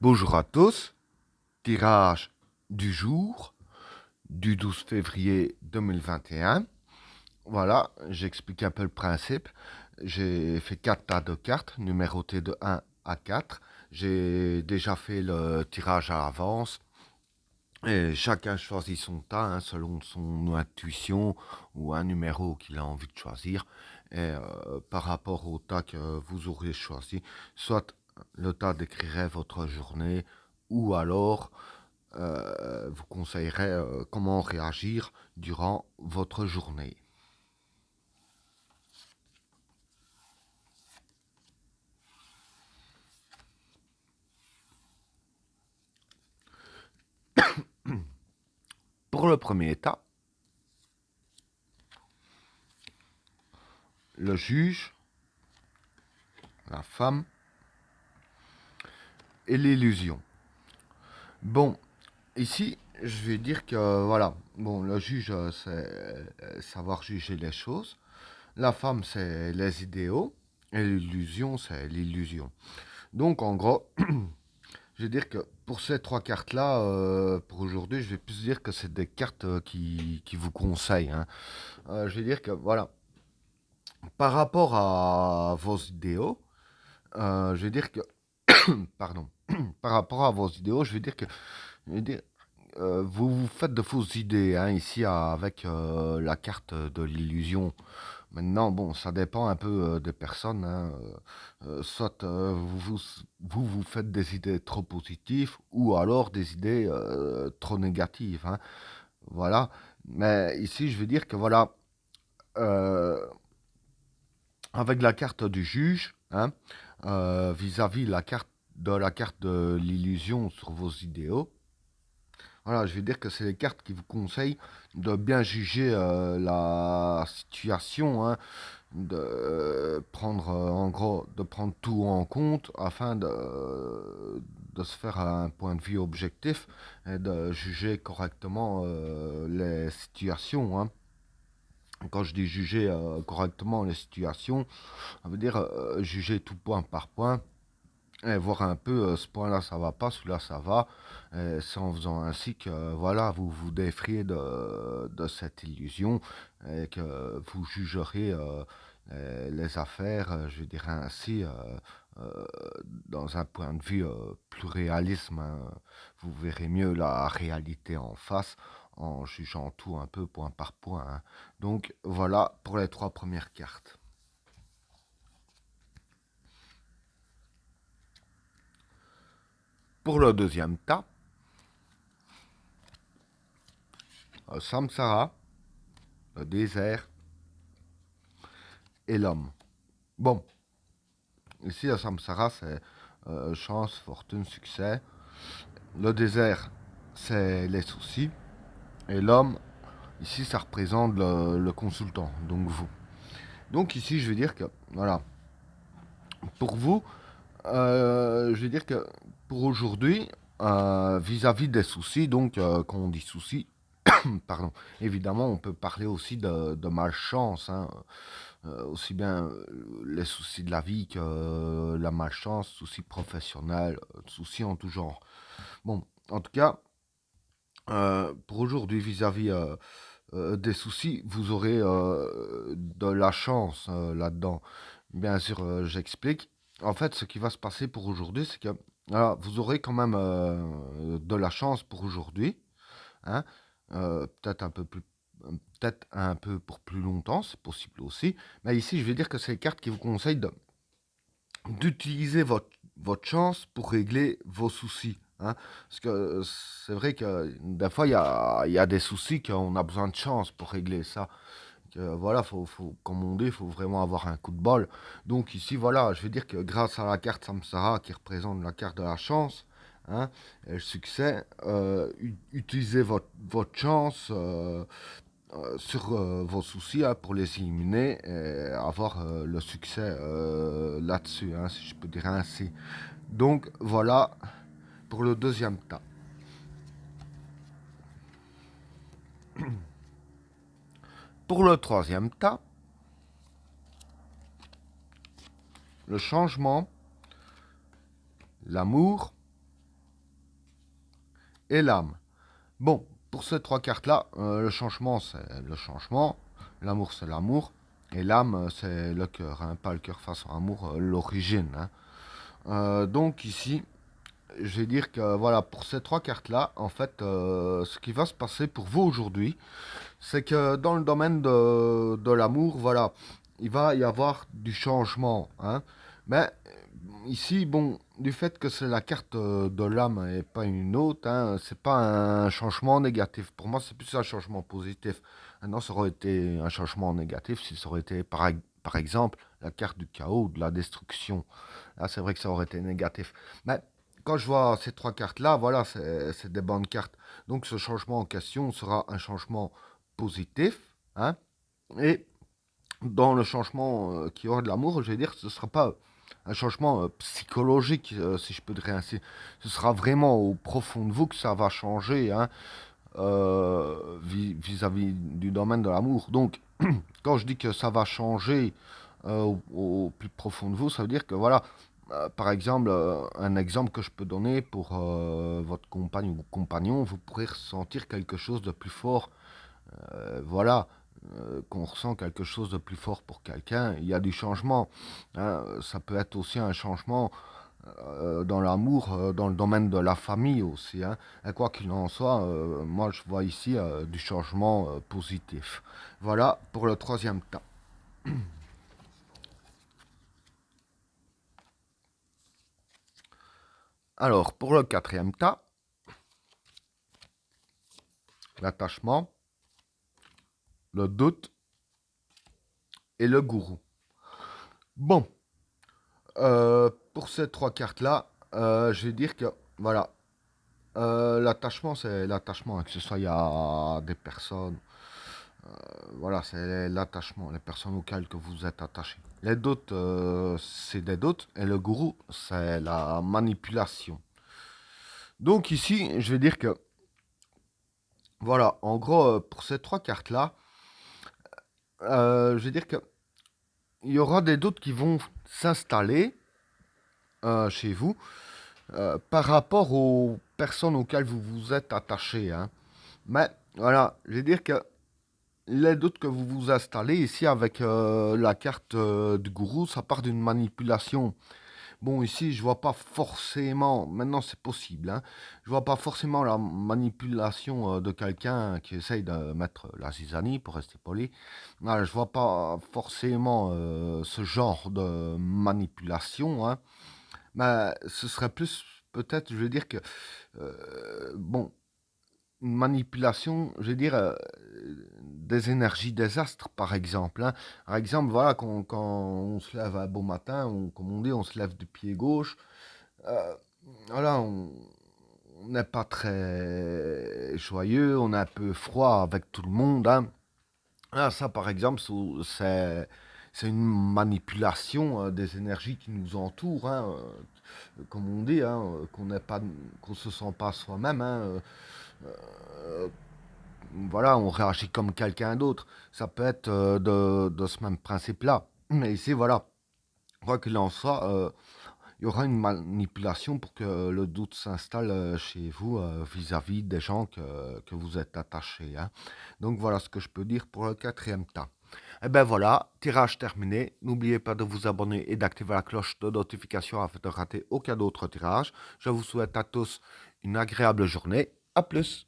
Bonjour à tous, tirage du jour du 12 février 2021. Voilà, j'explique un peu le principe. J'ai fait 4 tas de cartes numérotées de 1 à 4. J'ai déjà fait le tirage à l'avance. Et chacun choisit son tas selon son intuition ou un numéro qu'il a envie de choisir. Et par rapport au tas que vous aurez choisi, soit le tas décrirait votre journée ou alors vous conseillerait comment réagir durant votre journée. Pour le premier tas, le juge, la femme et l'illusion. Bon, ici, je vais dire que voilà, bon, le juge, c'est savoir juger les choses. La femme, c'est les idéaux. Et l'illusion, c'est l'illusion. Donc, en gros, je vais dire que pour ces trois cartes-là, pour aujourd'hui, je vais plus dire que c'est des cartes qui vous conseillent, hein. Je vais dire que, voilà, par rapport à vos idéaux, je vais dire que, pardon, par rapport à vos idéaux, je vais dire que, je vais dire, vous vous faites de fausses idées, hein, ici, avec la carte de l'illusion. Maintenant, bon, ça dépend un peu des personnes, hein. Soit vous faites des idées trop positives ou alors des idées trop négatives, hein. Voilà. Mais ici, je veux dire que voilà, euh, avec la carte du juge, hein, vis-à-vis de la carte de l'illusion sur vos idéaux, voilà, je vais dire que c'est les cartes qui vous conseillent de bien juger la situation, hein, de prendre en gros de prendre tout en compte afin de se faire un point de vue objectif et de juger correctement les situations, hein. Quand je dis juger correctement les situations, ça veut dire juger tout point par point et voir un peu ce point-là ça va pas, celui-là ça va. Et c'est en faisant ainsi que voilà, vous vous défriez de cette illusion et que vous jugerez les affaires, je dirais ainsi, euh, dans un point de vue plus réalisme, hein. Vous verrez mieux la réalité en face en jugeant tout un peu point par point, hein. Donc voilà pour les trois premières cartes. Pour le deuxième tas, Samsara, le désert et l'homme. Bon, ici la Samsara c'est chance, fortune, succès. Le désert c'est les soucis. Et l'homme, ici ça représente le consultant, donc vous. Donc ici je vais dire que, voilà, pour vous, je vais dire que pour aujourd'hui, vis-à-vis des soucis, donc quand on dit soucis, pardon, évidemment on peut parler aussi de malchance, hein. Aussi bien les soucis de la vie que la malchance, soucis professionnels, soucis en tout genre. Bon, en tout cas, pour aujourd'hui, vis-à-vis des soucis, vous aurez de la chance là-dedans. Bien sûr, j'explique. En fait, ce qui va se passer pour aujourd'hui, c'est que voilà, vous aurez quand même de la chance pour aujourd'hui, hein. Peut-être un peu plus, peut-être un peu pour plus longtemps, c'est possible aussi. Mais ici, je vais dire que c'est les cartes qui vous conseillent d'utiliser votre chance pour régler vos soucis, hein. Parce que c'est vrai que des fois, il y a des soucis qu'on a besoin de chance pour régler ça. Que, voilà, comme on dit, il faut vraiment avoir un coup de bol. Donc ici, voilà, je vais dire que grâce à la carte Samsara qui représente la carte de la chance, hein, et le succès, utilisez votre chance sur vos soucis, hein, pour les éliminer et avoir le succès là-dessus, hein, si je peux dire ainsi. Donc voilà pour le deuxième tas. Pour le troisième tas, le changement, l'amour et l'âme. Bon, pour ces trois cartes-là, le changement, c'est le changement, l'amour, c'est l'amour, et l'âme, c'est le cœur, hein, pas le cœur façon amour, l'origine. Hein. Donc ici, je vais dire que voilà, pour ces trois cartes-là, en fait, ce qui va se passer pour vous aujourd'hui, c'est que dans le domaine de l'amour, voilà, il va y avoir du changement. Hein. Mais ici, bon, du fait que c'est la carte de l'âme et pas une autre, hein, c'est pas un changement négatif. Pour moi, c'est plus un changement positif. Maintenant, ça aurait été un changement négatif si ça aurait été, par exemple, la carte du chaos ou de la destruction. Là, c'est vrai que ça aurait été négatif. Mais quand je vois ces trois cartes-là, voilà, c'est des bonnes cartes. Donc, ce changement en question sera un changement positif. Hein, et dans le changement qui aura de l'amour, je vais dire, ce ne sera pas un changement psychologique, si je peux dire ainsi. Ce sera vraiment au profond de vous que ça va changer hein, vis-à-vis du domaine de l'amour. Donc, quand je dis que ça va changer au plus profond de vous, ça veut dire que voilà, par exemple, un exemple que je peux donner pour votre compagne ou compagnon, vous pourrez ressentir quelque chose de plus fort. Voilà, qu'on ressent quelque chose de plus fort pour quelqu'un, il y a du changement. Hein. Ça peut être aussi un changement dans l'amour, dans le domaine de la famille aussi. Hein. Et quoi qu'il en soit, moi je vois ici du changement positif. Voilà pour le troisième tas. Alors, pour le quatrième tas, l'attachement, le doute et le gourou. Bon, pour ces trois cartes-là, je vais dire que, voilà, l'attachement, c'est l'attachement, hein, que ce soit il y a des personnes, voilà, c'est l'attachement, les personnes auxquelles que vous êtes attaché. Les doutes, c'est des doutes, et le gourou, c'est la manipulation. Donc ici, je vais dire que, voilà, en gros, pour ces trois cartes-là, je vais dire que il y aura des doutes qui vont s'installer chez vous par rapport aux personnes auxquelles vous vous êtes attaché. Hein. Mais voilà, je vais dire que les doutes que vous vous installez ici avec la carte du gourou, ça part d'une manipulation. Bon, ici, je vois pas forcément, maintenant c'est possible, hein, je vois pas forcément la manipulation de quelqu'un qui essaye de mettre la zizanie, pour rester poli. Voilà, je vois pas forcément ce genre de manipulation, hein, mais ce serait plus, peut-être, je veux dire que, bon, une manipulation, je veux dire, des énergies des astres, par exemple. Hein. Par exemple, voilà, quand on se lève un beau matin, comme on dit, on se lève du pied gauche. euh, voilà, on n'est pas très joyeux, on est un peu froid avec tout le monde. Hein. Ah, ça, par exemple, c'est une manipulation des énergies qui nous entourent. Hein, comme on dit, hein, qu'on se sent pas soi-même. Hein, voilà, on réagit comme quelqu'un d'autre. Ça peut être de ce même principe-là. Mais ici, voilà, quoi qu'il en soit, il y aura une manipulation pour que le doute s'installe chez vous vis-à-vis des gens que vous êtes attachés. Hein. Donc voilà ce que je peux dire pour le quatrième tas. Et ben voilà, tirage terminé. N'oubliez pas de vous abonner et d'activer la cloche de notification afin de rater aucun autre tirage. Je vous souhaite à tous une agréable journée. A plus.